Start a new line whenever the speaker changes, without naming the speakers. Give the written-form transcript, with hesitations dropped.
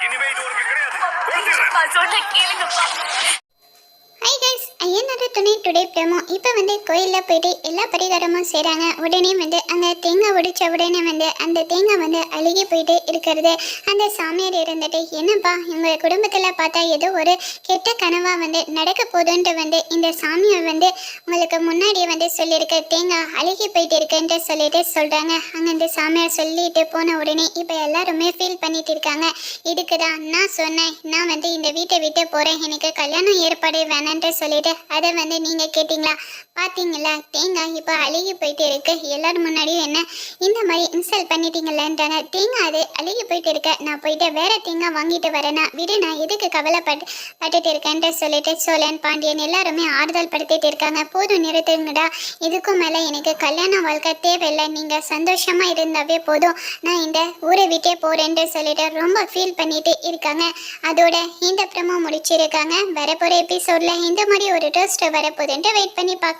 இனிமே இது உனக்கு கிடையாது.
சொல்ல கேளுங்கப்பா.
ஹை கைஸ், ஐயனார் துணை டுடே பிரமோ. இப்போ கோயிலில் போயிட்டு எல்லா பரிகாரமும் செய்கிறாங்க. உடனே அந்த தேங்காய் உடைச்ச உடனே அந்த தேங்காய் அழுகி போயிட்டு இருக்கிறது. அந்த சாமியார் இருந்துட்டு, என்னப்பா உங்கள் குடும்பத்தில் பார்த்தா ஏதோ ஒரு கெட்ட கனவாக நடக்க போதுன்ட்டு இந்த சாமியார் உங்களுக்கு முன்னாடியே சொல்லியிருக்க தேங்காய் அழுகி போயிட்டு இருக்குன்ட்டு சொல்லிட்டு சொல்கிறாங்க. அங்கே இந்த சாமியார் சொல்லிட்டு போன உடனே இப்போ எல்லாருமே ஃபீல் பண்ணிட்டு இருக்காங்க. இதுக்கு தான் நான் சொன்னேன், நான் இந்த வீட்டை விட்டு போகிறேன், எனக்கு கல்யாணம் ஏற்பாடு வேணான்ட்டு சொல்லிட்டு அதை நீங்கள் கேட்டிங்களா? பார்த்தீங்களா, தேங்காய் இப்போ அழுகி போயிட்டு இருக்கு. எல்லாரும் முன்னாடியும் என்ன இந்த மாதிரி இன்சல்ட் பண்ணிட்டீங்களேன்ட்டாங்க. தேங்காய் அது அழுகி போயிட்டு இருக்க, நான் போயிட்டு வேற தேங்காய் வாங்கிட்டு வரேன்னா விடு, நான் எதுக்கு கவலைப்பட்டுட்டு இருக்கேன்ட்டு சொல்லிட்டு சோழன் பாண்டியன் எல்லாருமே ஆறுதல் படுத்திட்டு இருக்காங்க. போதும், நிறுத்துங்கடா, இதுக்கும் மேலே எனக்கு கல்யாண வாழ்க்கை தேவையில்லை, நீங்கள் சந்தோஷமாக இருந்தாவே போதும், நான் இந்த ஊரை விட்டே போகிறேன்ட்டு சொல்லிட்டு ரொம்ப ஃபீல் பண்ணிட்டு இருக்காங்க. அதோட இந்த ப்ரோமோ முடிச்சிருக்காங்க. வரப்போகிற எபிசோடில் இந்த மாதிரி ஒரு ட்விஸ்ட் வரப்போகுதுன்ட்டு வெயிட் பண்ணி பார்க்க.